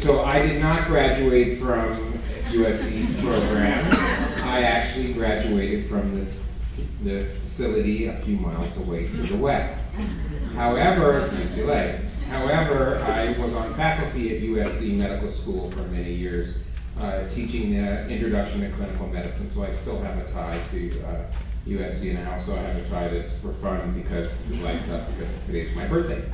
So I did not graduate from USC's program. I actually graduated from the facility a few miles away to the west. However, UCLA. However, I was on faculty at USC Medical School for many years, teaching the introduction to clinical medicine. So I still have a tie to USC, and I also have a tie that's for fun because it lights up because today's my birthday.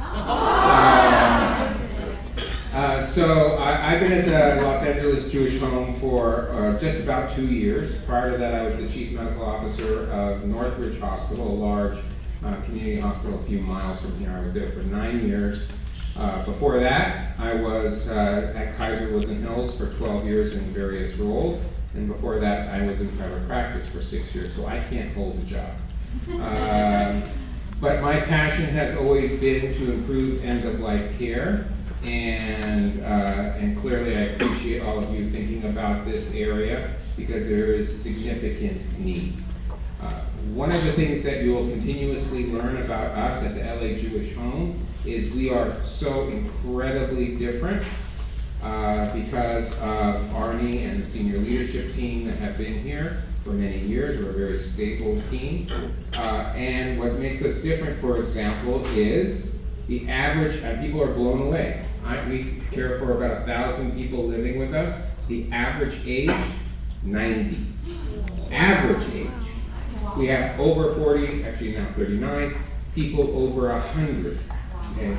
So I've been at the Los Angeles Jewish Home for just about 2 years. Prior to that, I was the chief medical officer of Northridge Hospital, a large community hospital a few miles from here. I was there for 9 years. Before that, I was at Kaiser Woodland Hills for 12 years in various roles. And before that, I was in private practice for 6 years, so I can't hold a job. But my passion has always been to improve end-of-life care. And clearly I appreciate all of you thinking about this area because there is significant need. One of the things that you will continuously learn about us at the LA Jewish Home is we are so incredibly different because of Arnie and the senior leadership team that have been here for many years. We're a very stable team. And what makes us different, for example, is the average, and people are blown away. We care for about 1,000 people living with us. The average age, 90. Average age. We have over 40, actually now 39, people over 100. Okay?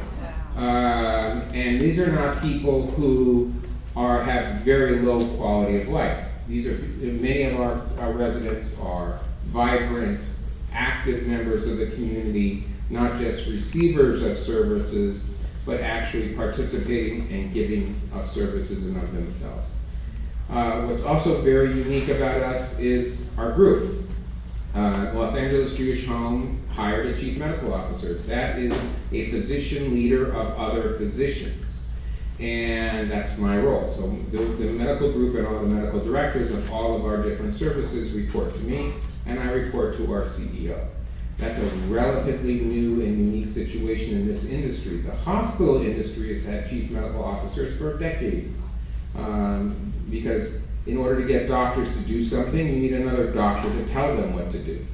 And these are not people who have very low quality of life. These are, many of our residents are vibrant, active members of the community, not just receivers of services, but actually participating and giving of services and of themselves. What's also very unique about us is our group. Los Angeles Jewish Home hired a chief medical officer. That is a physician leader of other physicians. And that's my role. So the medical group and all the medical directors of all of our different services report to me, and I report to our CEO. That's a relatively new and unique situation in this industry. The hospital industry has had chief medical officers for decades because in order to get doctors to do something, you need another doctor to tell them what to do.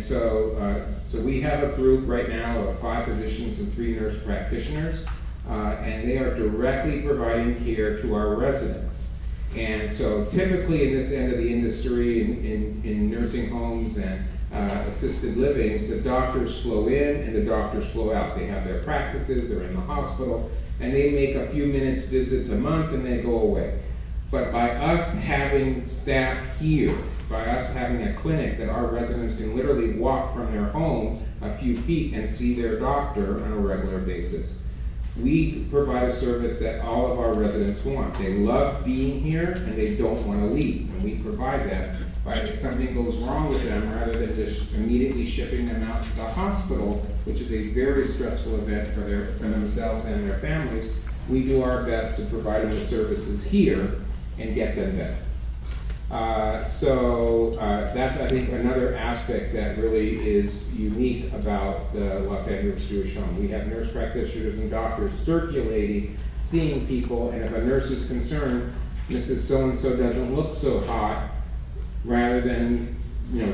So we have a group right now of 5 physicians and 3 nurse practitioners, and they are directly providing care to our residents. And so typically in this end of the industry, in nursing homes and assisted livings, the doctors flow in and the doctors flow out. They have their practices, they're in the hospital, and they make a few minutes visits a month and they go away. But by us having staff here, by us having a clinic that our residents can literally walk from their home a few feet and see their doctor on a regular basis, we provide a service that all of our residents want. They love being here and they don't want to leave, and we provide that. But if something goes wrong with them, rather than just immediately shipping them out to the hospital, which is a very stressful event for themselves and their families, we do our best to provide them the services here and get them better. That's, I think, another aspect that really is unique about the Los Angeles Jewish Home. We have nurse practitioners and doctors circulating, seeing people, and if a nurse is concerned, Mrs. So-and-so doesn't look so hot, rather than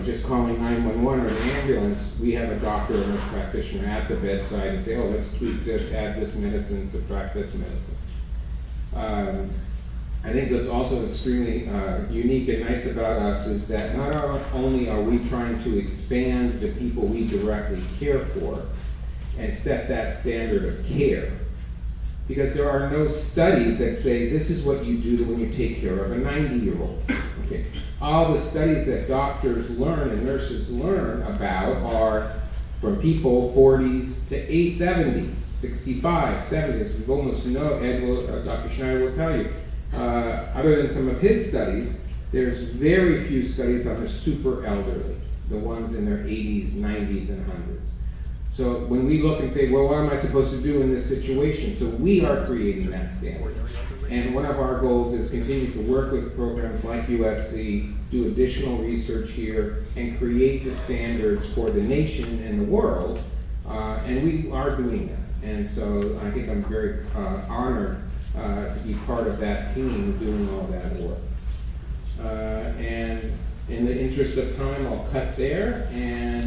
just calling 911 or the ambulance, we have a doctor or nurse practitioner at the bedside and say, oh, let's tweak this, add this medicine, subtract this medicine. I think what's also extremely unique and nice about us is that not only are we trying to expand the people we directly care for and set that standard of care, because there are no studies that say this is what you do when you take care of a 90-year-old. Okay. All the studies that doctors learn and nurses learn about are from people 40s to 70s, 65, 70s. We almost know, Dr. Schneider will tell you, other than some of his studies, there's very few studies on the super elderly, the ones in their 80s, 90s, and 100s. So when we look and say, well, what am I supposed to do in this situation? So we are creating that standard. And one of our goals is continue to work with programs like USC, do additional research here, and create the standards for the nation and the world. And we are doing that. And so I think I'm very honored to to be part of that team doing all that work. And in the interest of time, I'll cut there, and